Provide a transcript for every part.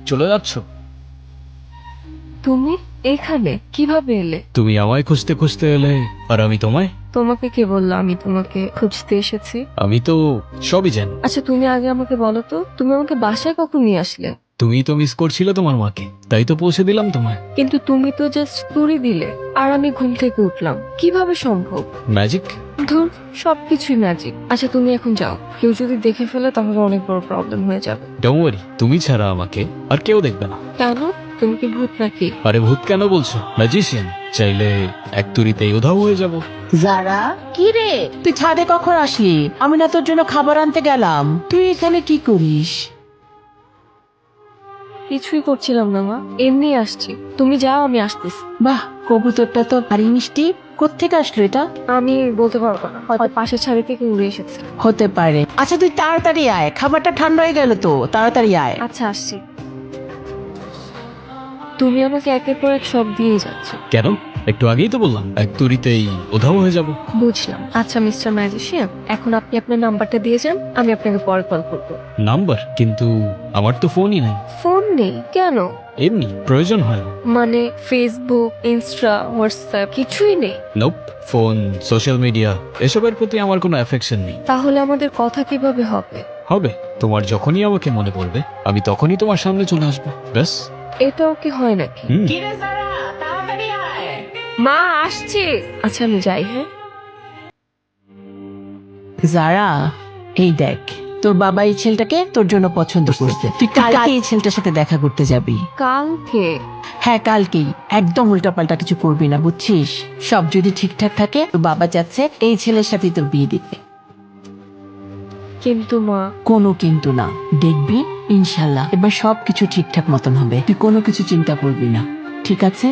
চলে যাচ্ছ? তুমি এখানে কিভাবে এলে? তুমি আমায় খুঁজতে খুঁজতে এলে, আর আমি তোমায়? তোমাকে কে বললো আমি তোমাকে খুঁজতে এসেছি? আমি তো সবই জানি। আচ্ছা তুমি আগে আমাকে বলো তো, তুমি আমাকে বাসায় কখন নিয়ে আসলে? তুমি তো মিস করছিলে তোমার মাকে, তাই তো পৌঁছে দিলাম তোমায়। কিন্তু তুমি তো জাস্ট তুড়ি দিলে, আর আমি ঘুম থেকে উঠলাম, কিভাবে সম্ভব? ম্যাজিক। ধুর, সবকিছুই ম্যাজিক। আচ্ছা তুমি এখন যাও, কেউ যদি দেখে ফেলে তাহলে অনেক বড় প্রবলেম হয়ে যাবে। ডোন্ট ওয়ারি, তুমি ছাড়া আমাকে আর কেউ দেখবে না। কেন? তুমি কি ভূত নাকি? আরে ভূত কেন বলছো, ম্যাজিশিয়ান। চাইলে এক তুড়িতেই উধাও হয়ে যাব। যারা কি রে, তুই ছাদে কখন আসলি? আমি না তোর জন্য খাবার আনতে গেলাম, তুই এখানে কি করিস? কিছুই করছিলাম না মা, এমনি আসছি। তুমি যাও, আমি আসতেছি। বাহ, কবুতরটা তো ভারী মিষ্টি। কোত্থেকে আসলো এটা? আমি বলতে পারবো না, হয়তো পাশের ছাড়ি থেকে উড়ে এসেছে। হতে পারে। আচ্ছা তুই তাড়াতাড়ি আয়, খাবারটা ঠান্ডা হয়ে গেল তো, তাড়াতাড়ি আয়। আচ্ছা আসছি। তুমি আমাকে একের পর এক সব দিয়ে যাচ্ছ। কেন? একটু আগেই তো বললাম এক তুড়িতেই উধাও হয়ে যাব। বুঝলাম। আচ্ছা মিস্টার ম্যাজিশিয়ান, এখন আপনি আপনার নাম্বারটা দিয়ে যান, আমি আপনাকে পরে কল করবো। নাম্বার? কিন্তু আমার তো ফোনই নাই। ফোন নেই কেন? এমনি প্রয়োজন হয়। মানে ফেসবুক, ইনস্টা, হোয়াটসঅ্যাপ কিছুই নেই? নোপ। ফোন, সোশ্যাল মিডিয়া এসবের প্রতি আমার কোনো অ্যাফেকশন নেই। তাহলে আমাদের কথা কিভাবে হবে? হবে, তোমার যখনই আমাকে মনে পড়বে আমি তখনই তোমার সামনে চলে আসবো, ব্যাস। এটাও কি হয় নাকি? হুম। কি রে যারা, তাড়াতাড়ি আয়। মা আসছে। আচ্ছা আমি যাই। হ্যাঁ যারা, এই দেখ, তোর বাবা এই ছেলেটাকে তোর জন্য পছন্দ করছে। তুই কালকে এই ছেলেটার সাথে দেখা করতে যাবি। কালকে? হ্যাঁ কালকেই। একদম উল্টাপাল্টা কিছু করবি না, বুঝছিস? সব যদি ঠিকঠাক থাকে, তোর বাবা চাচ্ছে এই ছেলের সাথে তোর বিয়ে দিতে। কিন্তু মা, কোনো কিন্তু না, দেখবি ইনশাল্লাহ এবার সবকিছু ঠিকঠাক মতন হবে। তুই কোনো কিছু চিন্তা করবি না, ঠিক আছে?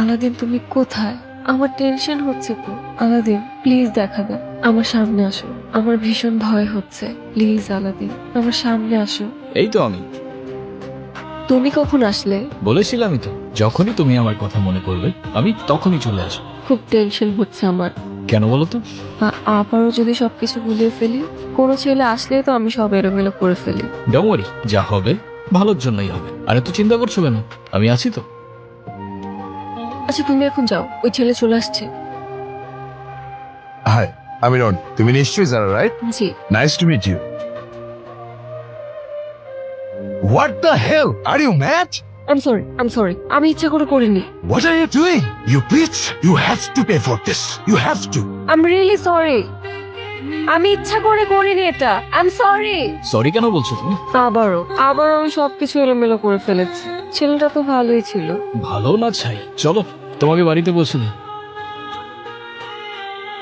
আলাদিন তুমি কোথায়? আমার টেনশন হচ্ছে তো। আলাদিন প্লিজ দেখা দাও, আমার সামনে আসো। আমার ভীষণ ভয় হচ্ছে, প্লিজ আলাদিন আমার সামনে আসো। এই তো আমি। তুমি কখন আসলে? বলেছিলামই তো, যখনই তুমি আমার কথা মনে পড়বে আমি তখনই চলে আসবো। খুব টেনশন হচ্ছে আমার। কেন বলো তো? আবারও যদি সবকিছু গুলিয়ে ফেলি, কোনো ছেলে আসলে তো আমি সব এলোমেলো করে ফেলি। ডোন্ট ওয়ারি, যা হবে ভালোর জন্যই হবে। আর এত চিন্তা করছো কেন, আমি আছি তো। আচ্ছা তুমি এখন যাও, ওই ছেলে চলে আসছে। হাই, আমি রন। তুমি নিশ্চয়ই যারা, রাইট? জি। Nice to meet you. What the hell are you mad? I am sorry, আমি ইচ্ছা করে করিনি। What are you doing? You please, you have to pay for this. You have to. I am really sorry. আমি ইচ্ছা করে করিনি এটা। I am sorry. Sorry কেন বলছো তুমি? আবারও আমি সবকিছু এলোমেলো করে ফেলেছি। ছেলেটা তো ভালোই ছিল। ভালো না ছাই, চলো তোমাকে বাড়িতে বসে দিই।